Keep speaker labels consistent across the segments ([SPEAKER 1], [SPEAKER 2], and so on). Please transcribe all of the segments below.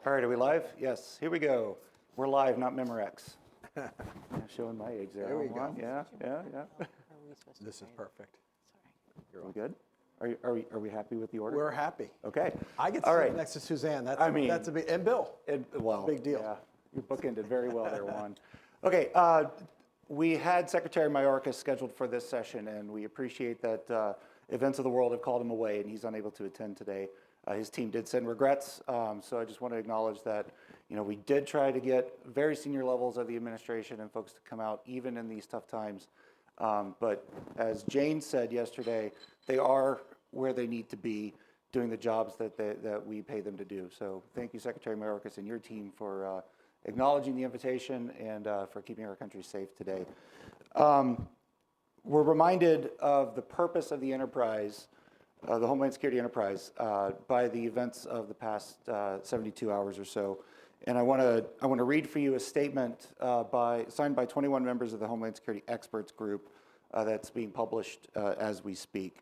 [SPEAKER 1] All right, are we live? Yes, here we go. We're live, not Memorex. Showing my age there.
[SPEAKER 2] There we go.
[SPEAKER 1] Yeah.
[SPEAKER 2] This is perfect.
[SPEAKER 1] Are we good? Are we happy with the order?
[SPEAKER 2] We're happy.
[SPEAKER 1] Okay.
[SPEAKER 2] I get to
[SPEAKER 1] All
[SPEAKER 2] sit
[SPEAKER 1] right.
[SPEAKER 2] next to Suzanne. That's a big, and Bill.
[SPEAKER 1] Well,
[SPEAKER 2] big deal.
[SPEAKER 1] Yeah, you bookended very well there, Juan. Okay, we had Secretary Mayorkas scheduled for this session, and we appreciate that events of the world have called him away, and he's unable to attend today. His team did send regrets, so I just want to acknowledge that, we did try to get very senior levels of the administration and folks to come out even in these tough times. But as Jane said yesterday, they are where they need to be doing the jobs that we pay them to do. So thank you, Secretary Mayorkas and your team for acknowledging the invitation and for keeping our country safe today. We're reminded of the purpose of the enterprise, the Homeland Security enterprise, by the events of the past 72 hours or so. And I want to read for you a statement signed by 21 members of the Homeland Security Experts Group that's being published as we speak.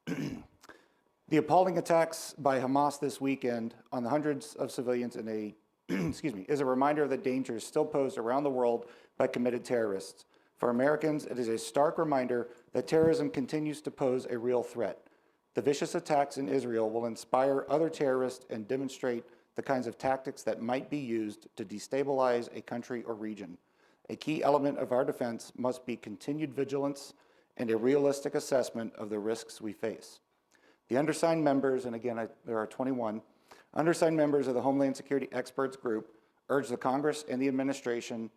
[SPEAKER 1] The appalling attacks by Hamas this weekend on the hundreds of civilians in a is a reminder of the dangers still posed around the world by committed terrorists. For Americans, it is a stark reminder that terrorism continues to pose a real threat. The vicious attacks in Israel will inspire other terrorists and demonstrate the kinds of tactics that might be used to destabilize a country or region. A key element of our defense must be continued vigilance and a realistic assessment of the risks we face. The undersigned members, and again, there are 21, undersigned members of the Homeland Security Experts Group urge the Congress and the administration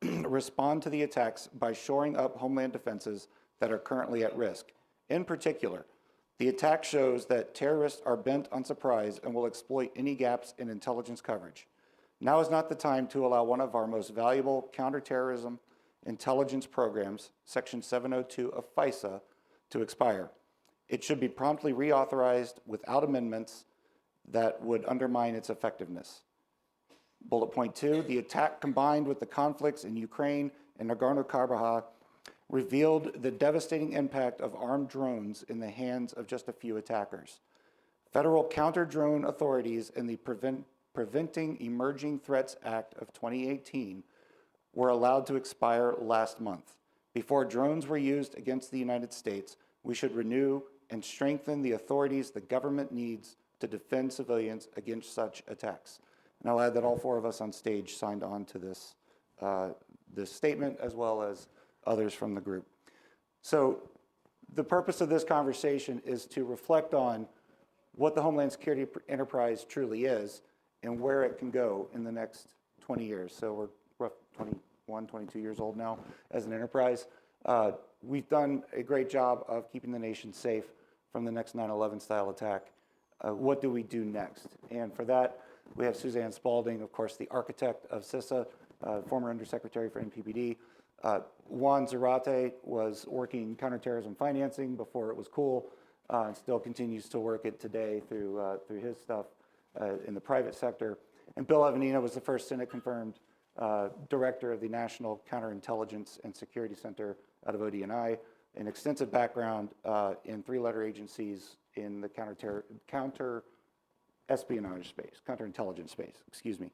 [SPEAKER 1] respond to the attacks by shoring up homeland defenses that are currently at risk. In particular, the attack shows that terrorists are bent on surprise and will exploit any gaps in intelligence coverage. Now is not the time to allow one of our most valuable counterterrorism intelligence programs, Section 702 of FISA, to expire. It should be promptly reauthorized without amendments that would undermine its effectiveness. Bullet point 2, the attack combined with the conflicts in Ukraine and Nagorno-Karabakh revealed the devastating impact of armed drones in the hands of just a few attackers. Federal counter-drone authorities and the Preventing Emerging Threats Act of 2018 were allowed to expire last month. Before drones were used against the United States, we should renew and strengthen the authorities the government needs to defend civilians against such attacks. And I'll add that all 4 of us on stage signed on to this statement, as well as others from the group. So the purpose of this conversation is to reflect on what the Homeland Security enterprise truly is and where it can go in the next 20 years. So we're rough 21, 22 years old now as an enterprise. We've done a great job of keeping the nation safe from the next 9/11 style attack. What do we do next? And for that, we have Suzanne Spalding, of course, the architect of CISA, former undersecretary for NPPD. Juan Zarate was working counterterrorism financing before it was cool, and still continues to work it today through his stuff in the private sector. And Bill Evanina was the first Senate-confirmed director of the National Counterintelligence and Security Center out of ODNI, an extensive background in 3-letter agencies in the counter-espionage space, counterintelligence space, excuse me.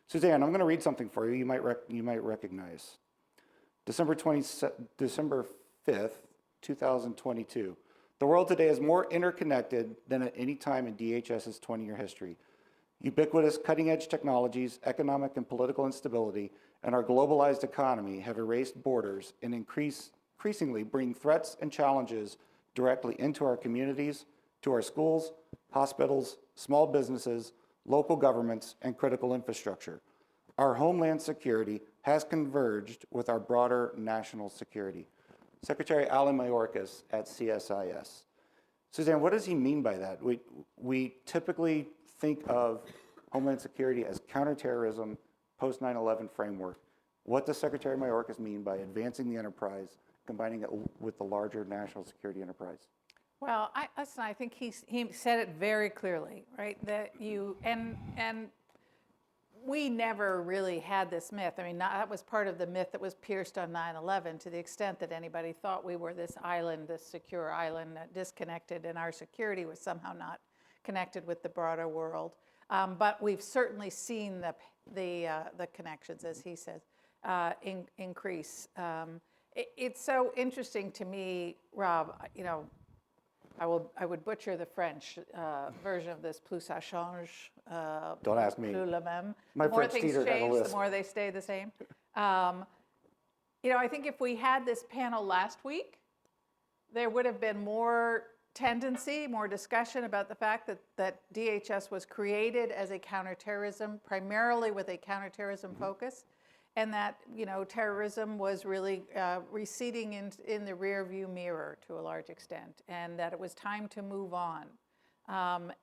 [SPEAKER 1] Suzanne, I'm going to read something for you you might recognize. December 5th, 2022. The world today is more interconnected than at any time in DHS's 20-year history. Ubiquitous cutting-edge technologies, economic and political instability, and our globalized economy have erased borders and increasingly bring threats and challenges directly into our communities, to our schools, hospitals, small businesses, local governments, and critical infrastructure. Our homeland security has converged with our broader national security. Secretary Alan Mayorkas at CSIS. Suzanne, what does he mean by that? We typically think of Homeland Security as counterterrorism, post-9/11 framework. What does Secretary Mayorkas mean by advancing the enterprise, combining it with the larger national security enterprise?
[SPEAKER 3] Well, I think he said it very clearly, right? That and we never really had this myth. I mean, that was part of the myth that was pierced on 9/11, to the extent that anybody thought we were this island, this secure island, disconnected, and our security was somehow not connected with the broader world. But we've certainly seen the connections, as he says, increase. It's so interesting to me, Rob. I would butcher the French version of this. Plus ça change.
[SPEAKER 1] Don't ask me.
[SPEAKER 3] Plus le même.
[SPEAKER 1] My
[SPEAKER 3] The more
[SPEAKER 1] French
[SPEAKER 3] things
[SPEAKER 1] teacher had a
[SPEAKER 3] change,
[SPEAKER 1] lisp.
[SPEAKER 3] the more they stay the same. I think if we had this panel last week, there would have been more tendency, more discussion about the fact that DHS was created as a counterterrorism, primarily with a counterterrorism focus, and that terrorism was really receding in the rearview mirror to a large extent, and that it was time to move on.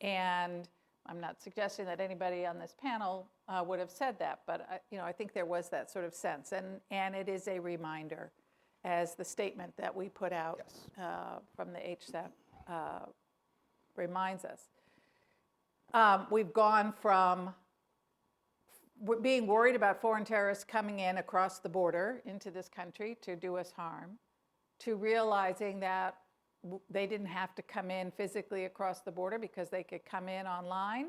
[SPEAKER 3] And I'm not suggesting that anybody on this panel would have said that, but I think there was that sort of sense, and it is a reminder, as the statement that we put out from the HSEP reminds us. We've gone from being worried about foreign terrorists coming in across the border into this country to do us harm, to realizing that they didn't have to come in physically across the border because they could come in online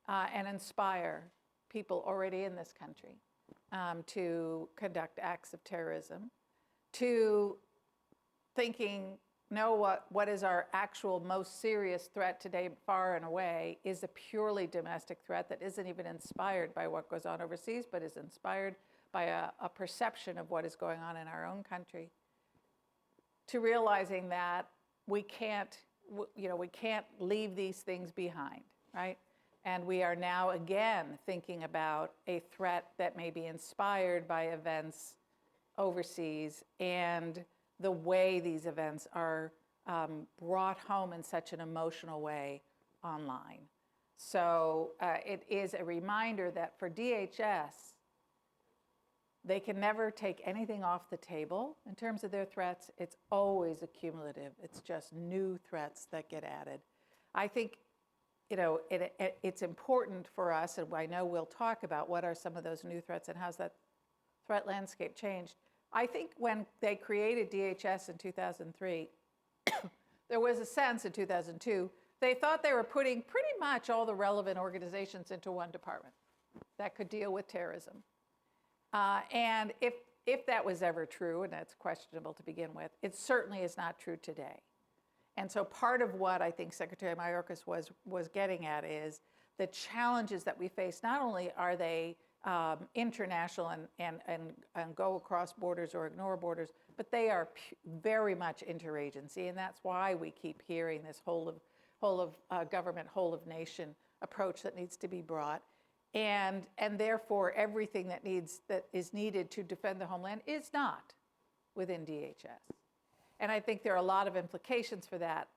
[SPEAKER 3] and inspire people already in this country to conduct acts of terrorism, to thinking, no, what is our actual most serious threat today, far and away, is a purely domestic threat that isn't even inspired by what goes on overseas, but is inspired by a perception of what is going on in our own country, to realizing that we can't leave these things behind, right? And we are now again thinking about a threat that may be inspired by events overseas and the way these events are brought home in such an emotional way online. So it is a reminder that for DHS, they can never take anything off the table in terms of their threats. It's always accumulative. It's just new threats that get added. I think it's important for us, and I know we'll talk about what are some of those new threats and how's that threat landscape changed. I think when they created DHS in 2003, there was a sense in 2002, they thought they were putting pretty much all the relevant organizations into one department that could deal with terrorism. And if that was ever true, and that's questionable to begin with, it certainly is not true today. And so part of what I think Secretary Mayorkas was getting at is the challenges that we face. Not only are they international and go across borders or ignore borders, but they are very much interagency, and that's why we keep hearing this whole of government, whole of nation approach that needs to be brought, and therefore everything that is needed to defend the homeland is not within DHS, and I think there are a lot of implications for that.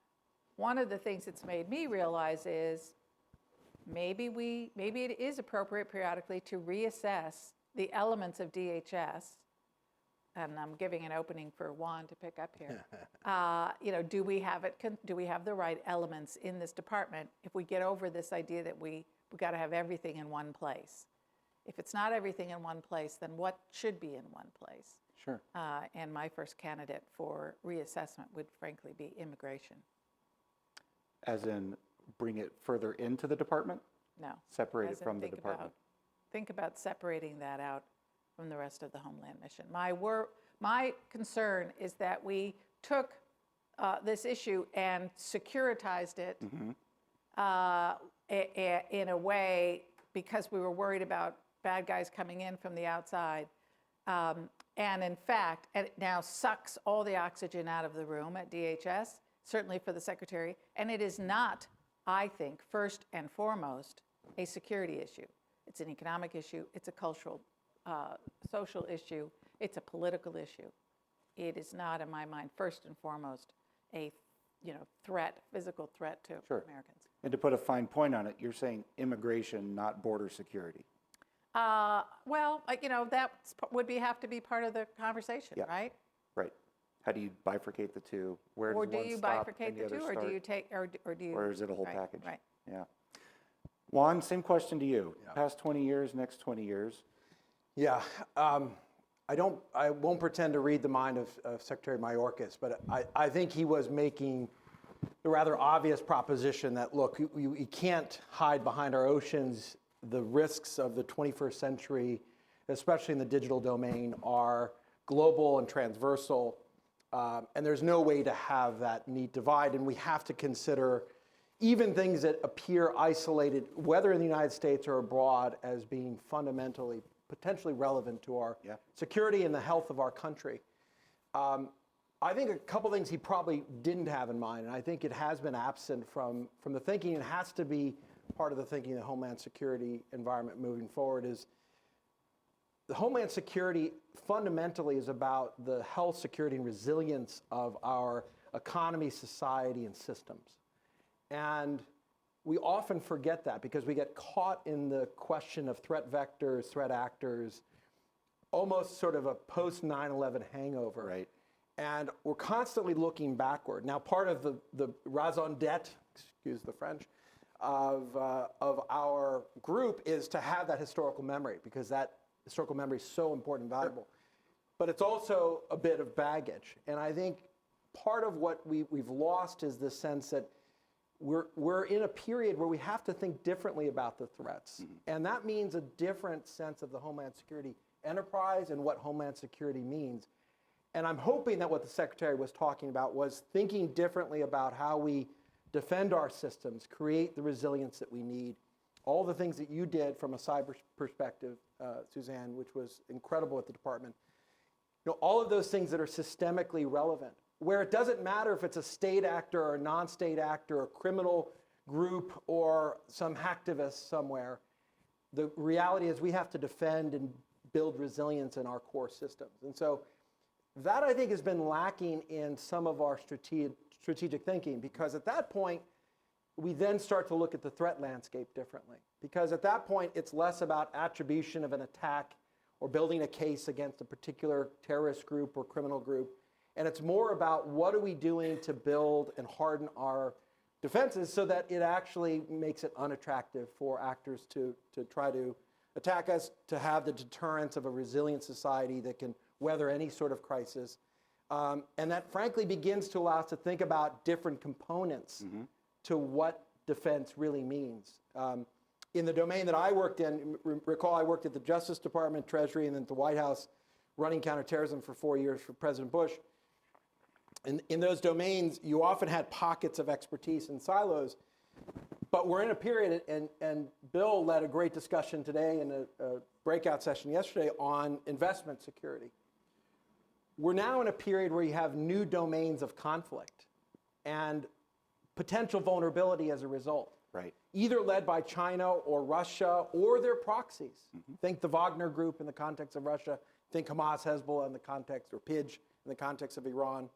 [SPEAKER 3] One of the things it's made me realize is maybe it is appropriate periodically to reassess the elements of DHS, and I'm giving an opening for Juan to pick up here. Do we have the right elements in this department if we get over this idea that we got to have everything in one place? If it's not everything in one place, then what should be in one place?
[SPEAKER 1] Sure.
[SPEAKER 3] And my first candidate for reassessment would frankly be immigration.
[SPEAKER 1] As in, bring it further into the department?
[SPEAKER 3] No.
[SPEAKER 1] Separate
[SPEAKER 3] As
[SPEAKER 1] it
[SPEAKER 3] in
[SPEAKER 1] from the department?
[SPEAKER 3] Think about separating that out from the rest of the Homeland mission. My concern is that we took this issue and securitized it in a way because we were worried about bad guys coming in from the outside. And in fact, it now sucks all the oxygen out of the room at DHS, certainly for the secretary, and it is not, I think, first and foremost, a security issue. It's an economic issue, it's a cultural, social issue, it's a political issue. It is not, in my mind, first and foremost, a threat, physical threat to Americans.
[SPEAKER 1] And to put a fine point on it, you're saying immigration, not border security.
[SPEAKER 3] Well, that would have to be part of the conversation, right?
[SPEAKER 1] Right. How do you bifurcate the two? Where does
[SPEAKER 3] Or do
[SPEAKER 1] one
[SPEAKER 3] you
[SPEAKER 1] stop
[SPEAKER 3] bifurcate
[SPEAKER 1] and
[SPEAKER 3] the two, or
[SPEAKER 1] other
[SPEAKER 3] do you
[SPEAKER 1] start?
[SPEAKER 3] take, or do you?
[SPEAKER 1] Or is it a whole
[SPEAKER 3] right,
[SPEAKER 1] package?
[SPEAKER 3] Right.
[SPEAKER 1] Yeah. Juan, same question to you. Past 20 years, next 20 years.
[SPEAKER 2] Yeah. I won't pretend to read the mind of Secretary Mayorkas, but I think he was making the rather obvious proposition that, look, you can't hide behind our oceans. The risks of the 21st century, especially in the digital domain, are global and transversal. And there's no way to have that neat divide. And we have to consider even things that appear isolated, whether in the United States or abroad, as being fundamentally, potentially relevant to our security and the health of our country. I think a couple things he probably didn't have in mind, and I think it has been absent from the thinking, and has to be part of the thinking of the Homeland Security environment moving forward, is the Homeland Security fundamentally is about the health, security, and resilience of our economy, society, and systems. And we often forget that because we get caught in the question of threat vectors, threat actors, almost sort of a post 9/11 hangover.
[SPEAKER 1] Right.
[SPEAKER 2] And we're constantly looking backward. Now, part of the raison d'etre, excuse the French, of our group is to have that historical memory, because that historical memory is so important and valuable. But it's also a bit of baggage. And I think part of what we've lost is this sense that we're in a period where we have to think differently about the threats. And that means a different sense of the Homeland Security enterprise and what Homeland Security means. And I'm hoping that what the Secretary was talking about was thinking differently about how we defend our systems, create the resilience that we need. All the things that you did from a cyber perspective, Suzanne, which was incredible at the department. All of those things that are systemically relevant, where it doesn't matter if it's a state actor or a non-state actor, a criminal group or some hacktivist somewhere. The reality is we have to defend and build resilience in our core systems. And so that, I think, has been lacking in some of our strategic thinking, because at that point, we then start to look at the threat landscape differently. Because at that point, it's less about attribution of an attack or building a case against a particular terrorist group or criminal group. And it's more about what are we doing to build and harden our defenses so that it actually makes it unattractive for actors to try to attack us, to have the deterrence of a resilient society that can weather any sort of crisis. And that, frankly, begins to allow us to think about different components to what defense really means. In the domain that I worked in, recall I worked at the Justice Department, Treasury, and then at the White House running counterterrorism for 4 years for President Bush. In those domains, you often had pockets of expertise and silos. But we're in a period, and Bill led a great discussion today in a breakout session yesterday on investment security. We're now in a period where you have new domains of conflict and potential vulnerability as a result.
[SPEAKER 1] Right.
[SPEAKER 2] Either led by China or Russia or their proxies. Think the Wagner Group in the context of Russia. Think Hamas, Hezbollah in the context, or PIJ in the context of Iran,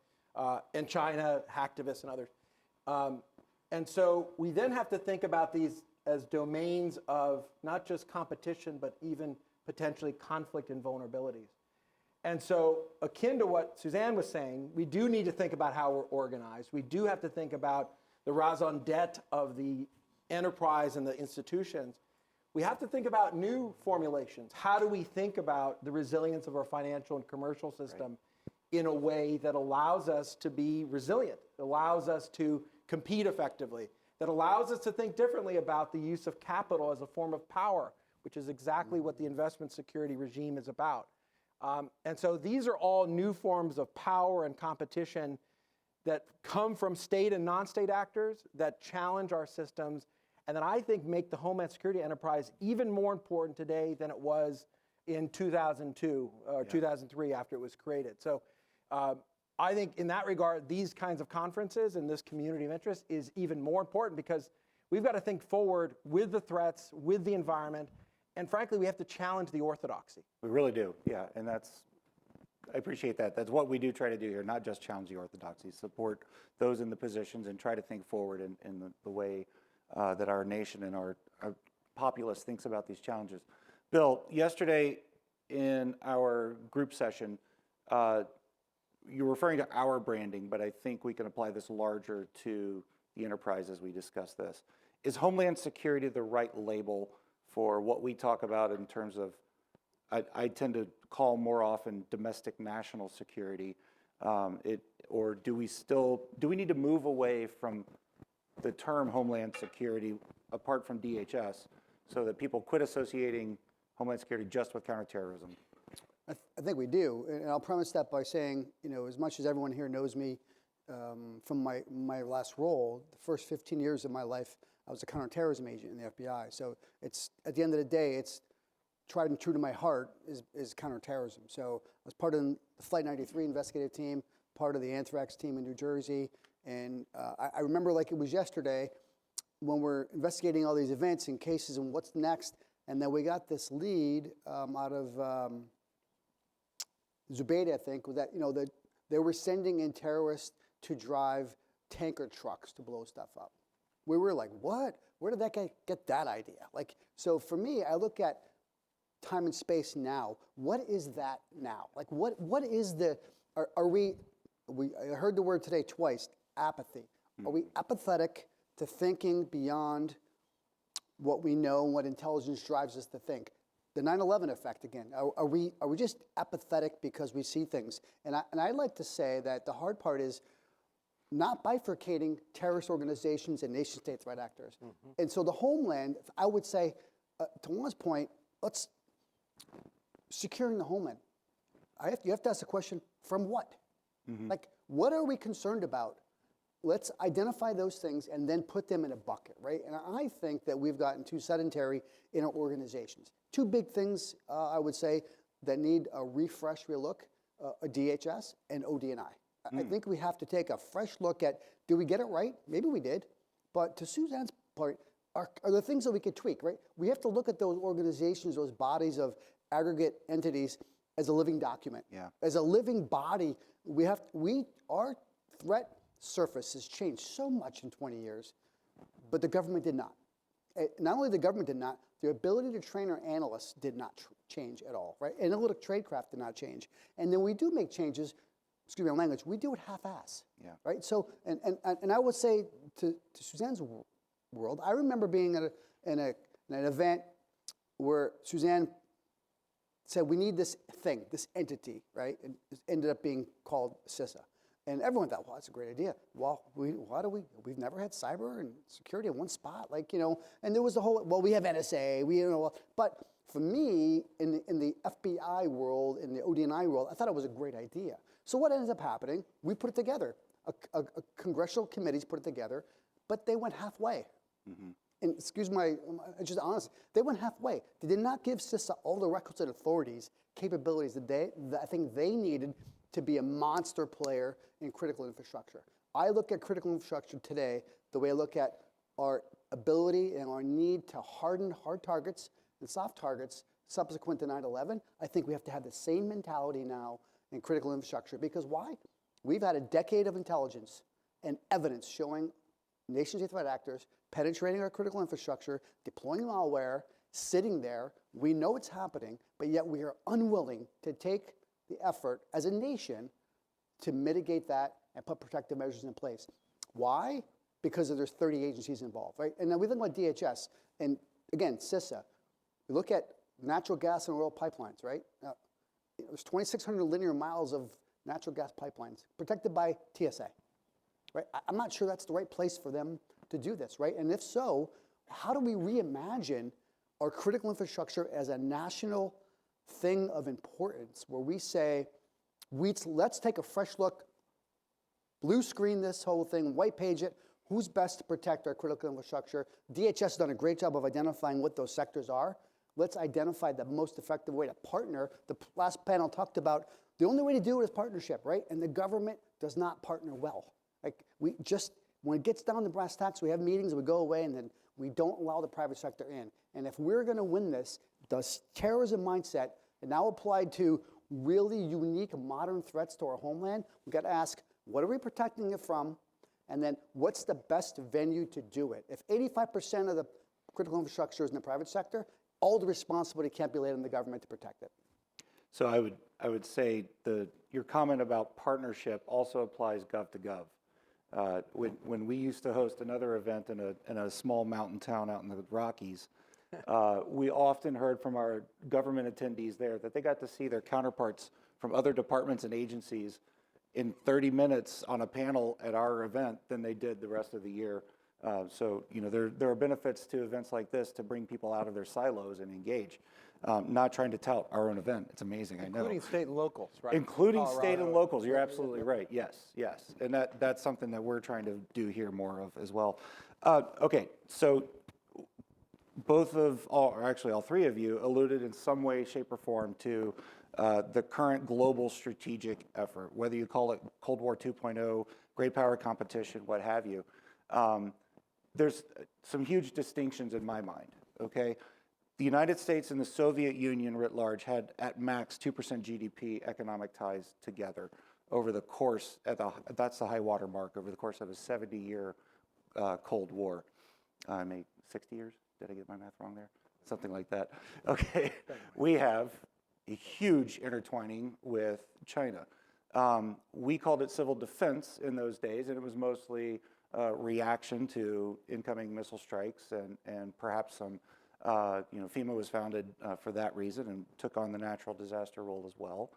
[SPEAKER 2] and China, hacktivists and others. And so we then have to think about these as domains of not just competition, but even potentially conflict and vulnerabilities. And so, akin to what Suzanne was saying, we do need to think about how we're organized. We do have to think about the raison d'etre of the enterprise and the institutions. We have to think about new formulations. How do we think about the resilience of our financial and commercial system in a way that allows us to be resilient, allows us to compete effectively, that allows us to think differently about the use of capital as a form of power, which is exactly what the investment security regime is about. And so these are all new forms of power and competition that come from state and non-state actors that challenge our systems, and that I think make the Homeland Security enterprise even more important today than it was in 2002 or 2003 after it was created. So I think in that regard, these kinds of conferences and this community of interest is even more important, because we've got to think forward with the threats, with the environment, and frankly, we have to challenge the orthodoxy.
[SPEAKER 1] We really do, yeah, and I appreciate that. That's what we do try to do here, not just challenge the orthodoxy, support those in the positions and try to think forward in the way that our nation and our populace thinks about these challenges. Bill, yesterday in our group session, you're referring to our branding, but I think we can apply this larger to the enterprise as we discuss this. Is Homeland Security the right label for what we talk about in terms of, I tend to call more often domestic national security, Or do we need to move away from the term Homeland Security apart from DHS so that people quit associating Homeland Security just with counterterrorism?
[SPEAKER 4] I think we do, and I'll premise that by saying, as much as everyone here knows me from my last role, the first 15 years of my life, I was a counterterrorism agent in the FBI. So it's, at the end of the day, it's tried and true to my heart is counterterrorism. So I was part of the Flight 93 investigative team, part of the anthrax team in New Jersey, and I remember like it was yesterday when we're investigating all these events and cases and what's next, and then we got this lead out of Zubaydah, I think, was that that they were sending in terrorists to drive tanker trucks to blow stuff up. We were like, what? Where did that guy get that idea? Like, so for me, I look at time and space now. What is that now? Like, what is the? Are we? I heard the word today twice. Apathy. Are we apathetic to thinking beyond what we know and what intelligence drives us to think? The 9/11 effect again. Are we just apathetic because we see things? And I'd like to say that the hard part is not bifurcating terrorist organizations and nation-state threat actors. And so the Homeland, I would say, to Juan's point, let's securing the Homeland. You have to ask the question: from what? Like, what are we concerned about? Let's identify those things and then put them in a bucket, right? And I think that we've gotten too sedentary in our organizations. Two big things, I would say, that need a refresh, relook, a DHS and ODNI. I think we have to take a fresh look at, did we get it right? Maybe we did. But to Suzanne's point, are there things that we could tweak, right? We have to look at those organizations, those bodies of aggregate entities as a living document.
[SPEAKER 1] Yeah.
[SPEAKER 4] As a living body, our threat surface has changed so much in 20 years, but the government did not. Not only the government did not, the ability to train our analysts did not change at all, right? Analytic tradecraft did not change. And then we do make changes, excuse me, on language, we do it half-ass, right? So, and I would say to Suzanne's world, I remember being at an event where Suzanne said, we need this thing, this entity, right? And it ended up being called CISA. And everyone thought, well, that's a great idea. Well, we've never had cyber and security in one spot, and there was the whole, well, we have NSA, but for me, in the FBI world, in the ODNI world, I thought it was a great idea. So what ends up happening, we put it together. A congressional committees put it together, but they went halfway. And excuse my, just honest, they went halfway. They did not give CISA all the requisite authorities, capabilities that I think they needed to be a monster player in critical infrastructure. I look at critical infrastructure today the way I look at our ability and our need to harden hard targets and soft targets subsequent to 9/11. I think we have to have the same mentality now in critical infrastructure. Because why? We've had a decade of intelligence and evidence showing nation-state threat actors penetrating our critical infrastructure, deploying malware, sitting there. We know it's happening, but yet we are unwilling to take the effort as a nation to mitigate that and put protective measures in place. Why? Because there's 30 agencies involved, right? And now we think about DHS, and again, CISA. We look at natural gas and oil pipelines, right? There's 2,600 linear miles of natural gas pipelines protected by TSA, right? I'm not sure that's the right place for them to do this, right? And if so, how do we reimagine our critical infrastructure as a national thing of importance where we say, let's take a fresh look, blue screen this whole thing, white page it, who's best to protect our critical infrastructure? DHS has done a great job of identifying what those sectors are. Let's identify the most effective way to partner. The last panel talked about the only way to do it is partnership, right? And the government does not partner well. Like, when it gets down to brass tacks, we have meetings, we go away, and then we don't allow the private sector in. And if we're going to win this, the terrorism mindset, and now applied to really unique modern threats to our homeland, we've got to ask, what are we protecting it from? And then what's the best venue to do it? If 85% of the critical infrastructure is in the private sector, all the responsibility can't be laid on the government to protect it.
[SPEAKER 1] So I would say your comment about partnership also applies gov to gov. When we used to host another event in a small mountain town out in the Rockies, we often heard from our government attendees there that they got to see their counterparts from other departments and agencies in 30 minutes on a panel at our event than they did the rest of the year. So, there are benefits to events like this to bring people out of their silos and engage. Not trying to tout our own event. It's amazing, I know.
[SPEAKER 2] Including state and locals, right?
[SPEAKER 1] Including
[SPEAKER 2] Colorado.
[SPEAKER 1] state and locals. You're absolutely right. Yes, yes. And that's something that we're trying to do here more of as well. Okay, so all three of you alluded in some way, shape, or form to the current global strategic effort, whether you call it Cold War 2.0, great power competition, what have you. There's some huge distinctions in my mind, okay? The United States and the Soviet Union writ large had at max 2% GDP economic ties together over the course, that's the high water mark, over the course of a 70-year Cold War. 60 years? Did I get my math wrong there? Something like that. Okay, we have a huge intertwining with China. We called it civil defense in those days, and it was mostly reaction to incoming missile strikes and perhaps some, FEMA was founded for that reason and took on the natural disaster role as well.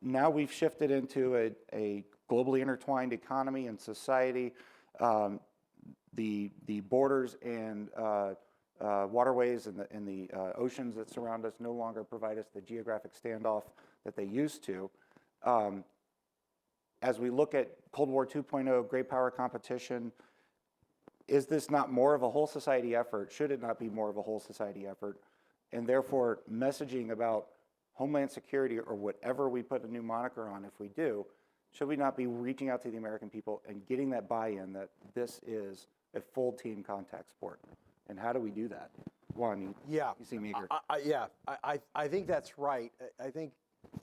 [SPEAKER 1] Now we've shifted into a globally intertwined economy and society. The borders and waterways and the oceans that surround us no longer provide us the geographic standoff that they used to. As we look at Cold War 2.0, great power competition, is this not more of a whole society effort? Should it not be more of a whole society effort? And therefore, messaging about Homeland Security or whatever we put a new moniker on, if we do, should we not be reaching out to the American people and getting that buy-in that this is a full team contact sport? And how do we do that? Juan, you seem eager.
[SPEAKER 2] I think that's right. I think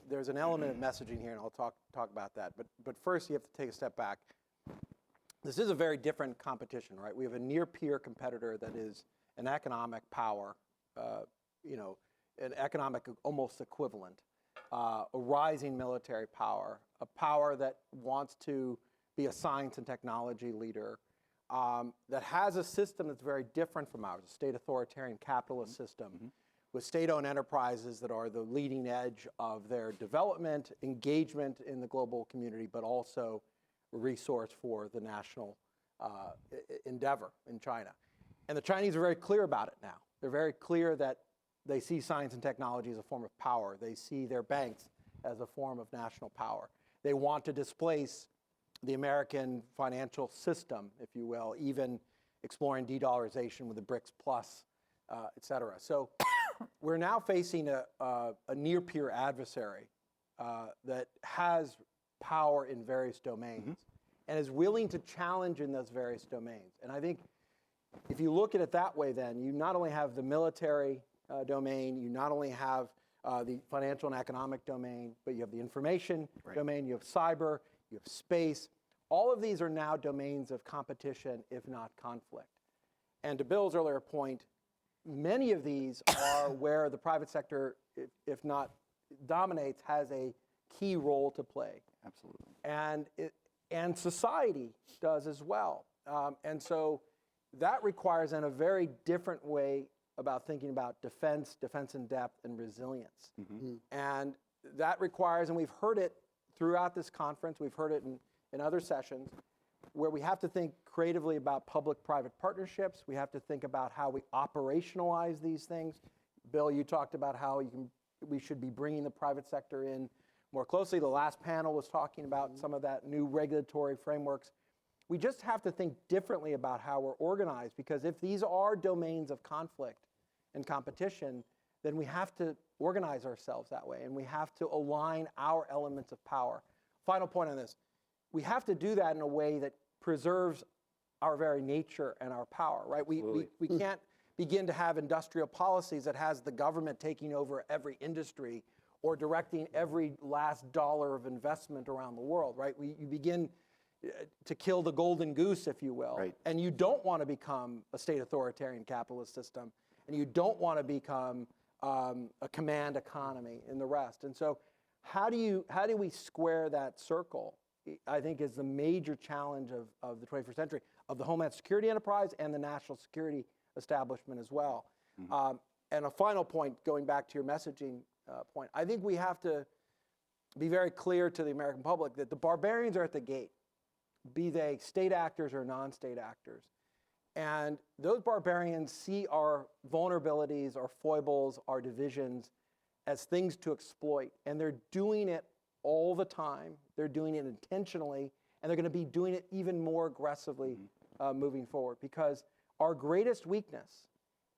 [SPEAKER 2] there's an element of messaging here, and I'll talk about that. But first, you have to take a step back. This is a very different competition, right? We have a near-peer competitor that is an economic power, an economic almost equivalent, a rising military power, a power that wants to be a science and technology leader, that has a system that's very different from ours, a state authoritarian capitalist system with state-owned enterprises that are the leading edge of their development, engagement in the global community, but also a resource for the national endeavor in China. And the Chinese are very clear about it now. They're very clear that they see science and technology as a form of power. They see their banks as a form of national power. They want to displace the American financial system, if you will, even exploring de-dollarization with the BRICS Plus, et cetera. So we're now facing a near-peer adversary that has power in various domains and is willing to challenge in those various domains. And I think if you look at it that way, then you not only have the military domain, you not only have the financial and economic domain, but you have the information domain, you have cyber, you have space. All of these are now domains of competition, if not conflict. And to Bill's earlier point, many of these are where the private sector, if not dominates, has a key role to play.
[SPEAKER 1] Absolutely.
[SPEAKER 2] And society does as well. And so that requires in a very different way about thinking about defense in depth, and resilience. And that requires, and we've heard it throughout this conference, we've heard it in other sessions, where we have to think creatively about public-private partnerships. We have to think about how we operationalize these things. Bill, you talked about how we should be bringing the private sector in more closely. The last panel was talking about some of that new regulatory frameworks. We just have to think differently about how we're organized, because if these are domains of conflict and competition, then we have to organize ourselves that way, and we have to align our elements of power. Final point on this. We have to do that in a way that preserves our very nature and our power, right? We can't begin to have industrial policies that has the government taking over every industry or directing every last dollar of investment around the world, right? You begin to kill the golden goose, if you will.
[SPEAKER 1] Right.
[SPEAKER 2] And you don't want to become a state authoritarian capitalist system, and you don't want to become a command economy in the rest. And so how do we square that circle, I think, is the major challenge of the 21st century, of the Homeland Security enterprise and the national security establishment as well. And a final point, going back to your messaging point, I think we have to be very clear to the American public that the barbarians are at the gate, be they state actors or non-state actors. And those barbarians see our vulnerabilities, our foibles, our divisions as things to exploit. And they're doing it all the time. They're doing it intentionally, and they're going to be doing it even more aggressively moving forward, because our greatest weakness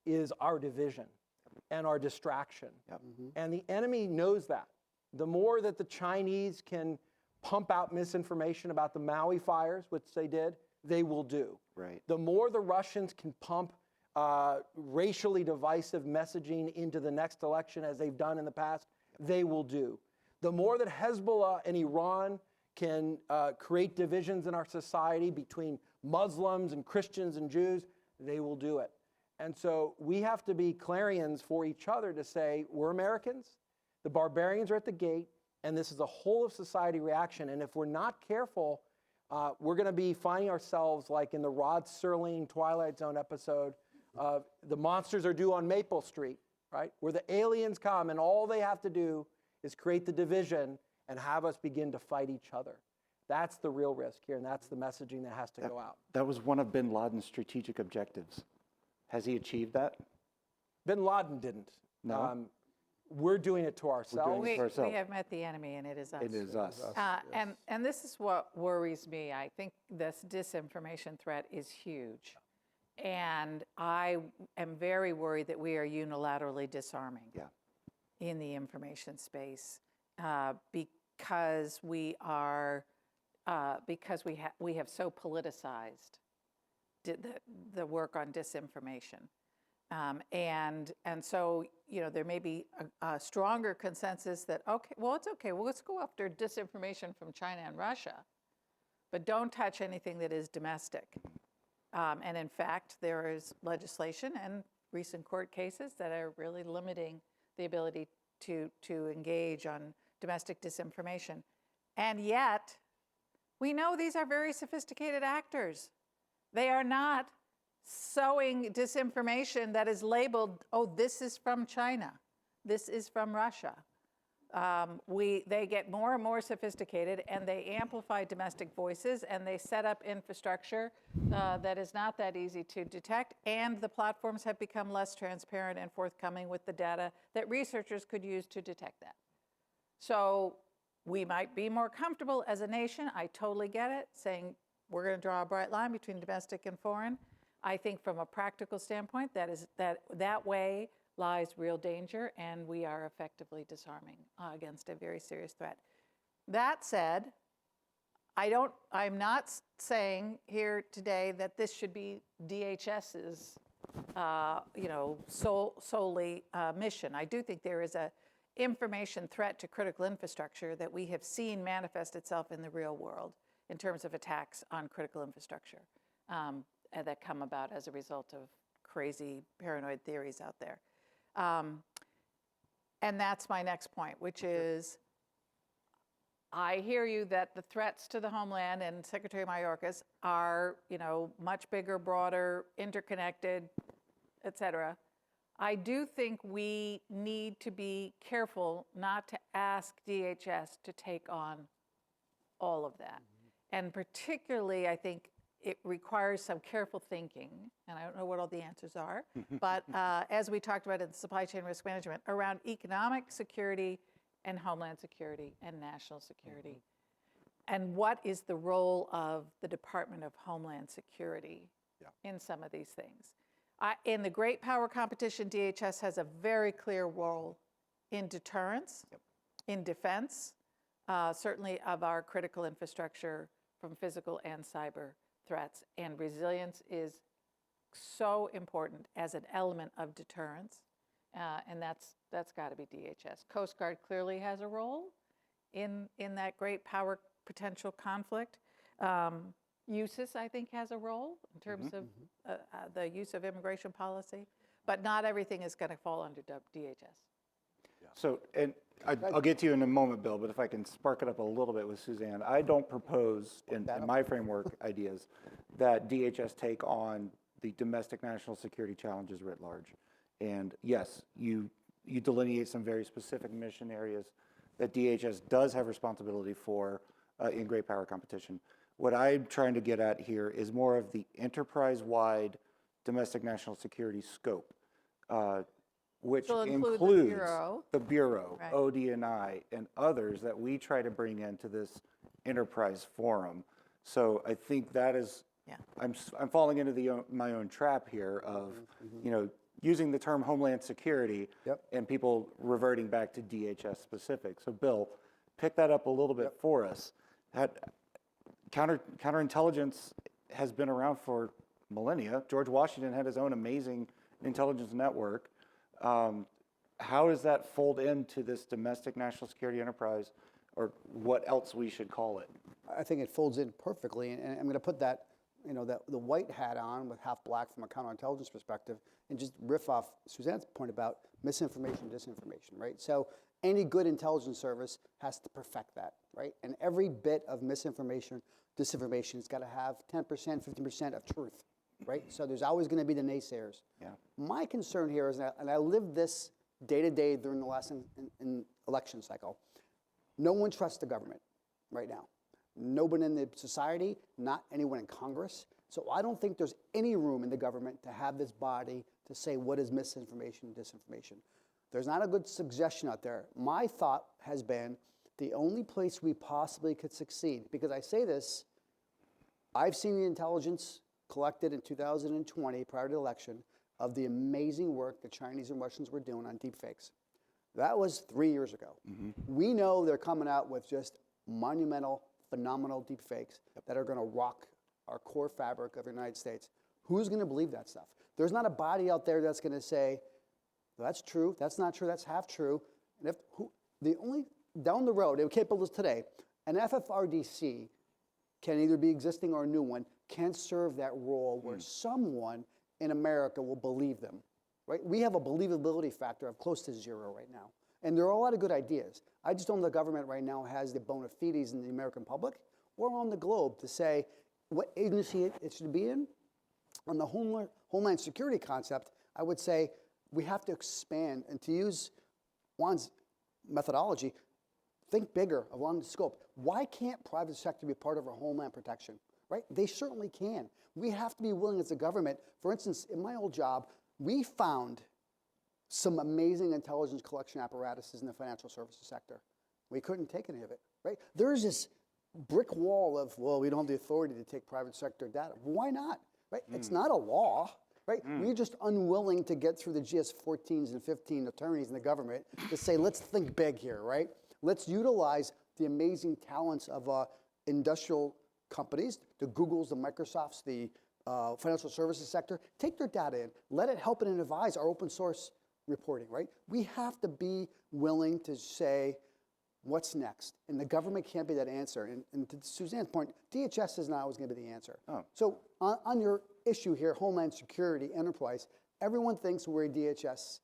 [SPEAKER 2] is our division and our distraction. And the enemy knows that. The more that the Chinese can pump out misinformation about the Maui fires, which they did, they will do.
[SPEAKER 1] Right.
[SPEAKER 2] The more the Russians can pump racially divisive messaging into the next election, as they've done in the past, they will do. The more that Hezbollah and Iran can create divisions in our society between Muslims and Christians and Jews, they will do it. And so we have to be clarions for each other to say, we're Americans, the barbarians are at the gate, and this is a whole of society reaction. And if we're not careful, we're going to be finding ourselves like in the Rod Serling Twilight Zone episode of The Monsters Are Due on Maple Street, right? Where the aliens come and all they have to do is create the division and have us begin to fight each other. That's the real risk here, and that's the messaging that has to go out.
[SPEAKER 1] That was one of bin Laden's strategic objectives. Has he achieved that?
[SPEAKER 2] Bin Laden didn't.
[SPEAKER 1] No?
[SPEAKER 2] We're doing it to ourselves.
[SPEAKER 1] doing it for ourselves.
[SPEAKER 3] We have met the enemy, and it is us.
[SPEAKER 1] It is us.
[SPEAKER 3] And this is what worries me. I think this disinformation threat is huge. And I am very worried that we are unilaterally disarming in the information space because we are we have so politicized the work on disinformation. And so, there may be a stronger consensus that, okay, well, it's okay. Well, let's go after disinformation from China and Russia, but don't touch anything that is domestic. And in fact, there is legislation and recent court cases that are really limiting the ability to engage on domestic disinformation. And yet, we know these are very sophisticated actors. They are not sowing disinformation that is labeled, oh, this is from China, this is from Russia. They get more and more sophisticated, and they amplify domestic voices, and they set up infrastructure that is not that easy to detect, and the platforms have become less transparent and forthcoming with the data that researchers could use to detect that. So we might be more comfortable as a nation, I totally get it, saying we're going to draw a bright line between domestic and foreign. I think from a practical standpoint, that way lies real danger, and we are effectively disarming against a very serious threat. That said, I'm not saying here today that this should be DHS's, solely mission. I do think there is a information threat to critical infrastructure that we have seen manifest itself in the real world in terms of attacks on critical infrastructure that come about as a result of crazy paranoid theories out there. And that's my next point, which is, I hear you that the threats to the homeland and Secretary Mayorkas are, much bigger, broader, interconnected, et cetera. I do think we need to be careful not to ask DHS to take on all of that. And particularly, I think it requires some careful thinking, and I don't know what all the answers are, but as we talked about in the supply chain risk management, around economic security and homeland security and national security. And what is the role of the Department of Homeland Security in some of these things? In the great power competition, DHS has a very clear role in deterrence, in defense, certainly of our critical infrastructure from physical and cyber threats. And resilience is so important as an element of deterrence, and that's got to be DHS. Coast Guard clearly has a role in that great power potential conflict. USIS, I think, has a role in terms of the use of immigration policy, but not everything is going to fall under DHS.
[SPEAKER 1] So, and I'll get to you in a moment, Bill, but if I can spark it up a little bit with Suzanne, I don't propose in my framework ideas that DHS take on the domestic national security challenges writ large. And yes, you delineate some very specific mission areas that DHS does have responsibility for in great power competition. What I'm trying to get at here is more of the enterprise-wide domestic national security scope, which
[SPEAKER 3] Will include the
[SPEAKER 1] includes
[SPEAKER 3] Bureau.
[SPEAKER 1] the Bureau,
[SPEAKER 3] Right.
[SPEAKER 1] ODNI, and others that we try to bring into this enterprise forum. So I think that is,
[SPEAKER 3] Yeah.
[SPEAKER 1] I'm falling into my own trap here of, using the term Homeland Security
[SPEAKER 4] Yep.
[SPEAKER 1] and people reverting back to DHS specific. So Bill, pick that up a little bit for us. Counterintelligence has been around for millennia. George Washington had his own amazing intelligence network. How does that fold into this domestic national security enterprise, or what else we should call it?
[SPEAKER 4] I think it folds in perfectly, and I'm going to put that, the white hat on with half black from a counterintelligence perspective, and just riff off Suzanne's point about misinformation, disinformation, right? So any good intelligence service has to perfect that, right? And every bit of misinformation, disinformation has got to have 10%, 15% of truth, right? So there's always going to be the naysayers.
[SPEAKER 1] Yeah.
[SPEAKER 4] My concern here is, and I lived this day to day during the last in election cycle, no one trusts the government right now. Nobody in the society, not anyone in Congress. So I don't think there's any room in the government to have this body to say what is misinformation and disinformation. There's not a good suggestion out there. My thought has been the only place we possibly could succeed, because I say this, I've seen the intelligence collected in 2020 prior to the election of the amazing work the Chinese and Russians were doing on deepfakes. That was 3 years ago. We know they're coming out with just monumental, phenomenal deepfakes that are going to rock our core fabric of the United States. Who's going to believe that stuff? There's not a body out there that's going to say, that's true, that's not true, that's half true. And the only, down the road, it can't build this today, an FFRDC can either be existing or a new one, can serve that role where someone in America will believe them, right? We have a believability factor of close to 0 right now. And there are a lot of good ideas. I just don't know the government right now has the bona fides in the American public or on the globe to say what agency it should be in. On the Homeland Security concept, I would say we have to expand, and to use Juan's methodology, think bigger, along the scope. Why can't private sector be part of our homeland protection, right? They certainly can. We have to be willing as a government. For instance, in my old job, we found some amazing intelligence collection apparatuses in the financial services sector. We couldn't take any of it, right? There's this brick wall of, well, we don't have the authority to take private sector data. Why not, right? It's not a law, right? We're just unwilling to get through the GS-14s and 15 attorneys in the government to say, let's think big here, right? Let's utilize the amazing talents of industrial companies, the Googles, the Microsofts, the financial services sector. Take their data in. Let it help and advise our open source reporting, right? We have to be willing to say, what's next? And the government can't be that answer. And to Suzanne's point, DHS is not always going to be the answer.
[SPEAKER 1] Oh.
[SPEAKER 4] So on your issue here, Homeland Security Enterprise, everyone thinks we're a DHS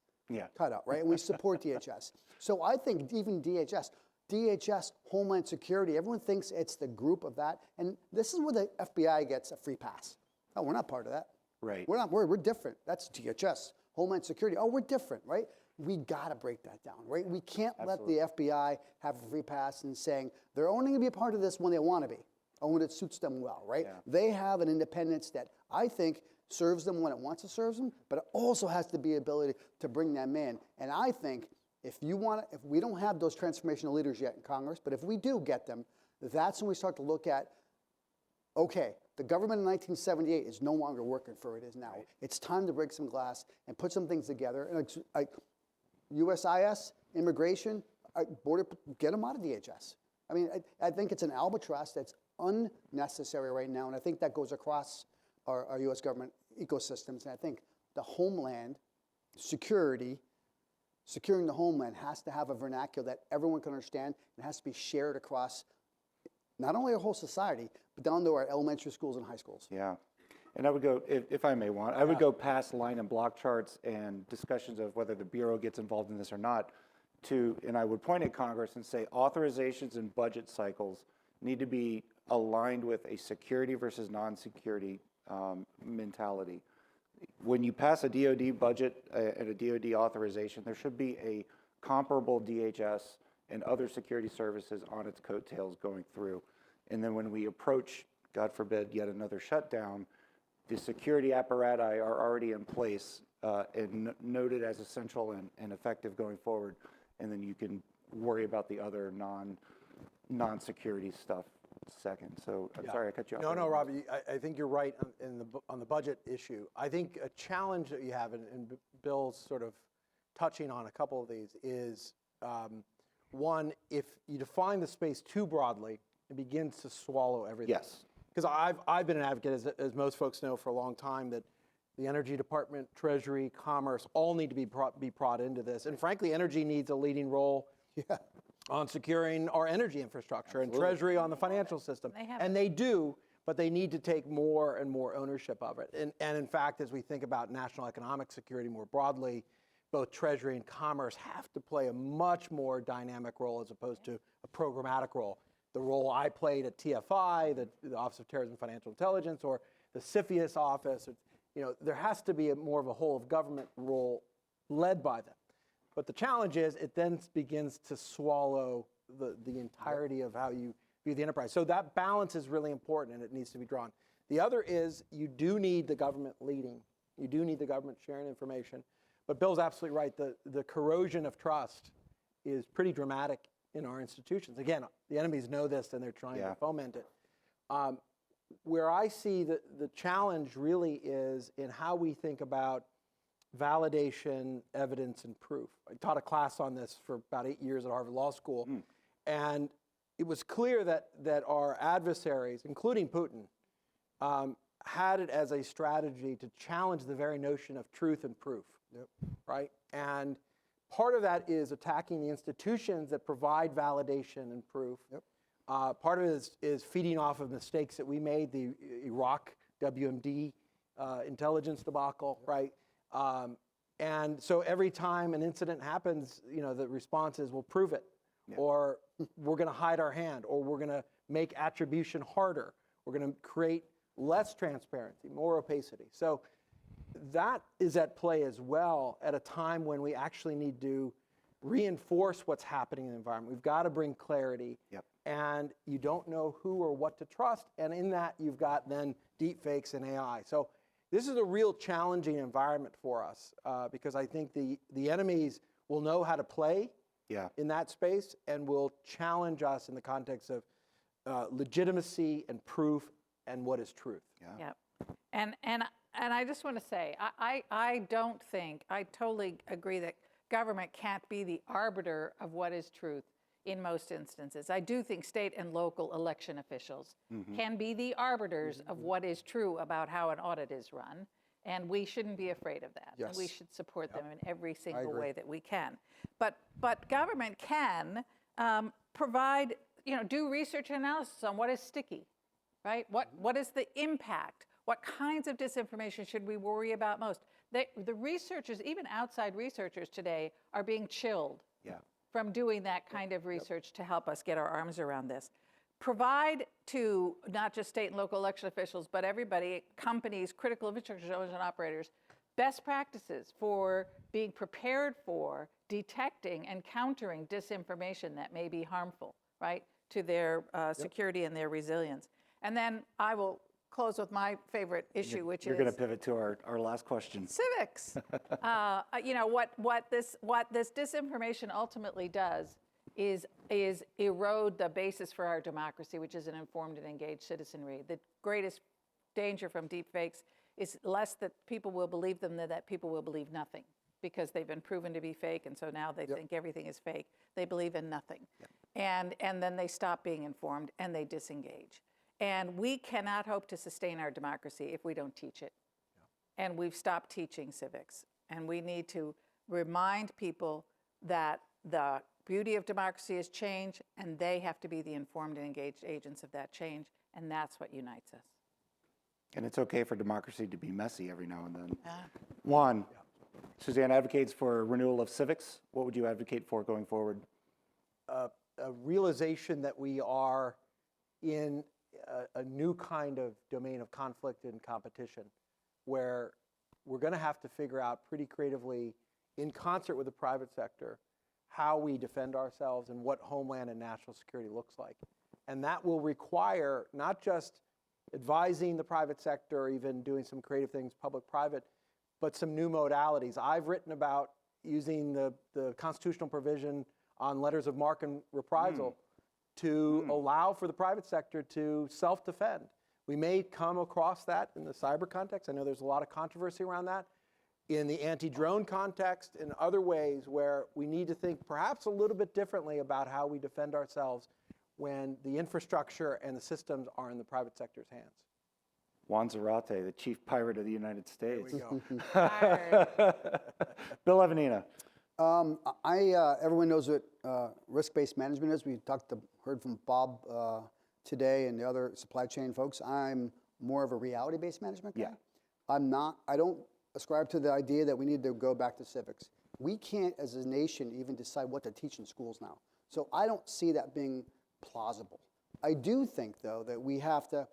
[SPEAKER 4] cutout, right? And we support DHS. So I think even DHS, Homeland Security, everyone thinks it's the group of that. And this is where the FBI gets a free pass. Oh, we're not part of that.
[SPEAKER 1] Right.
[SPEAKER 4] We're not, we're different. That's DHS, Homeland Security. Oh, we're different, right? We got to break that down, right? We can't let the FBI have a free pass and saying they're only going to be a part of this when they want to be, or when it suits them well, right?
[SPEAKER 1] Yeah.
[SPEAKER 4] They have an independence that I think serves them when it wants to serve them, but it also has to be ability to bring them in. And I think if we don't have those transformational leaders yet in Congress, but if we do get them, that's when we start to look at, okay, the government in 1978 is no longer working for it is now. Right. It's time to break some glass and put some things together. And USIS, immigration, border, get them out of DHS. I mean, I think it's an albatross that's unnecessary right now, and I think that goes across our U.S. government ecosystems. And I think the homeland security, securing the homeland has to have a vernacular that everyone can understand and has to be shared across not only our whole society, but down to our elementary schools and high schools.
[SPEAKER 1] Yeah. And I would go, if I may want, I would go past line and block charts and discussions of whether the Bureau gets involved in this or not and I would point at Congress and say authorizations and budget cycles need to be aligned with a security versus non-security mentality. When you pass a DoD budget and a DoD authorization, there should be a comparable DHS and other security services on its coattails going through. And then when we approach, God forbid, yet another shutdown, the security apparatus are already in place and noted as essential and effective going forward. And then you can worry about the other non-security stuff second. So I'm sorry I cut you off.
[SPEAKER 2] No, Robbie, I think you're right on the budget issue. I think a challenge that you have, and Bill's sort of touching on a couple of these, is one, if you define the space too broadly, it begins to swallow everything.
[SPEAKER 1] Yes.
[SPEAKER 2] Because I've been an advocate, as most folks know, for a long time, that the Energy Department, Treasury, Commerce, all need to be brought into this. And frankly, energy needs a leading role on securing our energy infrastructure, and Treasury on the financial system. And they do, but they need to take more and more ownership of it. And in fact, as we think about national economic security more broadly, both Treasury and Commerce have to play a much more dynamic role as opposed to a programmatic role. The role I played at TFI, the Office of Terrorism and Financial Intelligence, or the CFIUS office, there has to be more of a whole of government role led by them. But the challenge is it then begins to swallow the entirety of how you view the enterprise. So that balance is really important, and it needs to be drawn. The other is you do need the government leading. You do need the government sharing information. But Bill's absolutely right. The corrosion of trust is pretty dramatic in our institutions. Again, the enemies know this, and they're trying to foment it. Where I see the challenge really is in how we think about validation, evidence, and proof. I taught a class on this for about 8 years at Harvard Law School, and it was clear that our adversaries, including Putin, had it as a strategy to challenge the very notion of truth and proof, right? And part of that is attacking the institutions that provide validation and proof. Part of it is feeding off of mistakes that we made, the Iraq WMD intelligence debacle, right? And so every time an incident happens, the response is, we'll prove it, or we're going to hide our hand, or we're going to make attribution harder. We're going to create less transparency, more opacity. So that is at play as well at a time when we actually need to reinforce what's happening in the environment. We've got to bring clarity. And you don't know who or what to trust. And in that, you've got then deep fakes and AI. So this is a real challenging environment for us because I think the enemies will know how to play in that space and will challenge us in the context of legitimacy and proof and what is truth.
[SPEAKER 3] And I just want to say, I don't think, I totally agree that government can't be the arbiter of what is truth in most instances. I do think state and local election officials can be the arbiters of what is true about how an audit is run, and we shouldn't be afraid of that. And we should support them in every single way that we can. But government can provide, do research and analysis on what is sticky, right? What is the impact? What kinds of disinformation should we worry about most? The researchers, even outside researchers today, are being chilled from doing that kind of research to help us get our arms around this. Provide to not just state and local election officials, but everybody, companies, critical infrastructure owners and operators, best practices for being prepared for detecting and countering disinformation that may be harmful, right, to their security and their resilience. And then I will close with my favorite issue, which is...
[SPEAKER 1] You're going to pivot to our last question.
[SPEAKER 3] Civics. What this disinformation ultimately does is erode the basis for our democracy, which is an informed and engaged citizenry. The greatest danger from deep fakes is less that people will believe them than that people will believe nothing, because they've been proven to be fake, and so now they think everything is fake. They believe in nothing. And then they stop being informed and they disengage. And we cannot hope to sustain our democracy if we don't teach it. And we've stopped teaching civics. And we need to remind people that the beauty of democracy is change, and they have to be the informed and engaged agents of that change, and that's what unites us.
[SPEAKER 1] And it's okay for democracy to be messy every now and then. Juan, Suzanne advocates for renewal of civics. What would you advocate for going forward?
[SPEAKER 2] A realization that we are in a new kind of domain of conflict and competition, where we're going to have to figure out pretty creatively, in concert with the private sector, how we defend ourselves and what homeland and national security looks like. And that will require not just advising the private sector or even doing some creative things, public-private, but some new modalities. I've written about using the constitutional provision on letters of marque and reprisal to allow for the private sector to self-defend. We may come across that in the cyber context. I know there's a lot of controversy around that. In the anti-drone context, in other ways where we need to think perhaps a little bit differently about how we defend ourselves when the infrastructure and the systems are in the private sector's hands.
[SPEAKER 1] Juan Zarate, the chief pirate of the United States.
[SPEAKER 2] There we go.
[SPEAKER 3] Fired.
[SPEAKER 1] Bill Evanina.
[SPEAKER 4] Everyone knows what risk-based management is. We heard from Bob today and the other supply chain folks. I'm more of a reality-based management guy.
[SPEAKER 1] Yeah.
[SPEAKER 4] I don't ascribe to the idea that we need to go back to civics. We can't, as a nation, even decide what to teach in schools now. So I don't see that being plausible. I do think, though, that we have to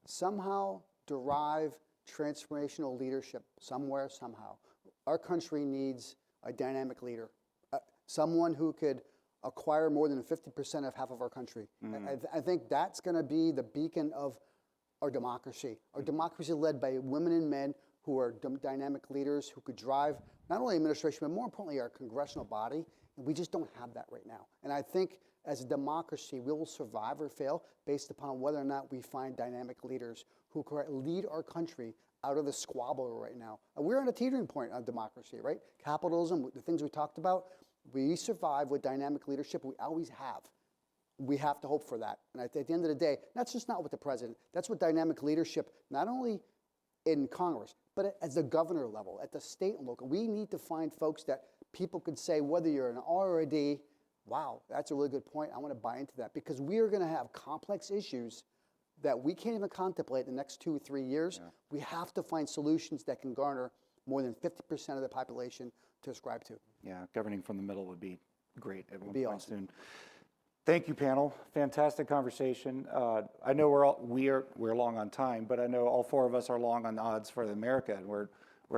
[SPEAKER 4] somehow derive transformational leadership somewhere, somehow. Our country needs a dynamic leader, someone who could acquire more than 50% of half of our country. I think that's going to be the beacon of our democracy. Our democracy led by women and men who are dynamic leaders who could drive not only administration, but more importantly, our congressional body. And we just don't have that right now. And I think as a democracy, we will survive or fail based upon whether or not we find dynamic leaders who can lead our country out of the squabble right now. We're on a teetering point of democracy, right? Capitalism, the things we talked about, we survive with dynamic leadership. We always have. We have to hope for that. And at the end of the day, that's just not with the president. That's with dynamic leadership, not only in Congress, but at the governor level, at the state and local. We need to find folks that people could say, whether you're an R or a D, wow, that's a really good point. I want to buy into that because we are going to have complex issues that we can't even contemplate in the next 2 or 3 years. Yeah. We have to find solutions that can garner more than 50% of the population to ascribe to.
[SPEAKER 1] Yeah, governing from the middle would be great at one
[SPEAKER 4] Be
[SPEAKER 1] point
[SPEAKER 4] awesome.
[SPEAKER 1] soon. Thank you, panel. Fantastic conversation. I know we're long on time, but I know all four of us are long on odds for America, and we're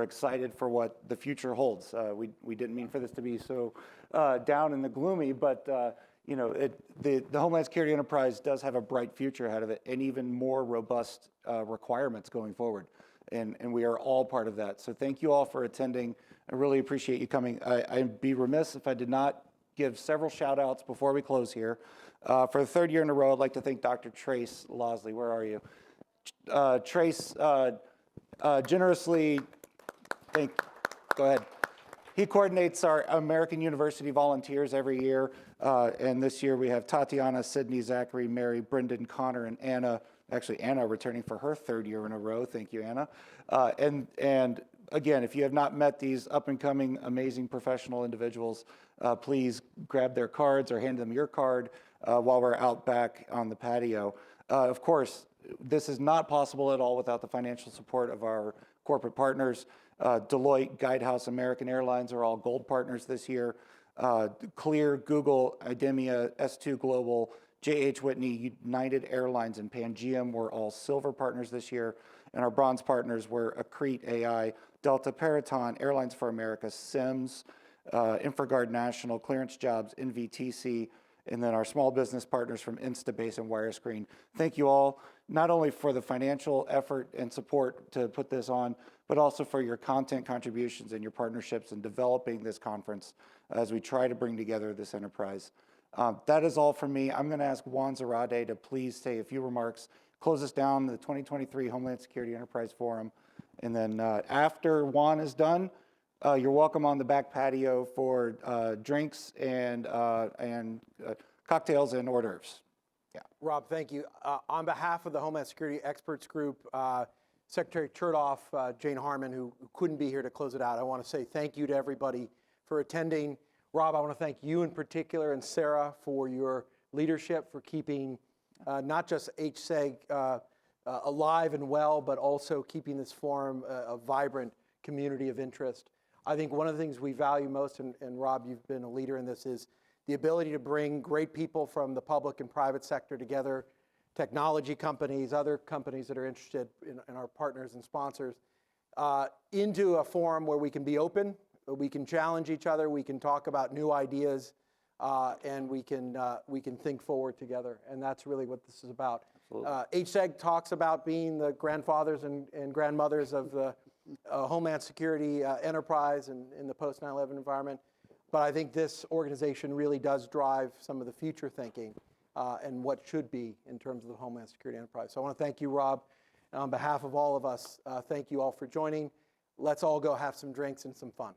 [SPEAKER 1] excited for what the future holds. We didn't mean for this to be so down and the gloomy, but you know, the Homeland Security enterprise does have a bright future ahead of it, and even more robust requirements going forward. And we are all part of that. So thank you all for attending. I really appreciate you coming. I'd be remiss if I did not give several shout outs before we close here. For the third year in a row, I'd like to thank Dr. Trace Losley. Where are you? Trace generously, go ahead. He coordinates our American University volunteers every year. And this year we have Tatiana, Sydney, Zachary, Mary, Brendan, Connor, and Anna. Actually, Anna returning for her third year in a row. Thank you, Anna. And again, if you have not met these up-and-coming, amazing professional individuals, please grab their cards or hand them your card while we're out back on the patio. Of course, this is not possible at all without the financial support of our corporate partners. Deloitte, Guidehouse, American Airlines are all gold partners this year. Clear, Google, IDEMIA, S2 Global, J.H. Whitney, United Airlines, and Pangaeum were all silver partners this year. And our bronze partners were Accrete AI, Delta Peraton, Airlines for America, Sims, Infraguard National, Clearance Jobs, NVTC, and then our small business partners from Instabase and Wirescreen. Thank you all, not only for the financial effort and support to put this on, but also for your content contributions and your partnerships in developing this conference as we try to bring together this enterprise. That is all from me. I'm going to ask Juan Zarate to please say a few remarks, close us down the 2023 Homeland Security Enterprise Forum, and then after Juan is done, you're welcome on the back patio for drinks and cocktails and hors d'oeuvres. Yeah.
[SPEAKER 2] Rob, thank you. On behalf of the Homeland Security Experts Group, Secretary Chertoff, Jane Harmon, who couldn't be here to close it out, I want to say thank you to everybody for attending. Rob, I want to thank you in particular and Sarah for your leadership, for keeping not just HSEG alive and well, but also keeping this forum a vibrant community of interest. I think one of the things we value most, and Rob, you've been a leader in this, is the ability to bring great people from the public and private sector together, technology companies, other companies that are interested in our partners and sponsors, into a forum where we can be open, we can challenge each other, we can talk about new ideas, and we can think forward together. And that's really what this is about. HSEG talks about being the grandfathers and grandmothers of the Homeland Security enterprise and in the post 9/11 environment. But I think this organization really does drive some of the future thinking and what should be in terms of the Homeland Security enterprise. So I want to thank you, Rob. And on behalf of all of us, thank you all for joining. Let's all go have some drinks and some fun.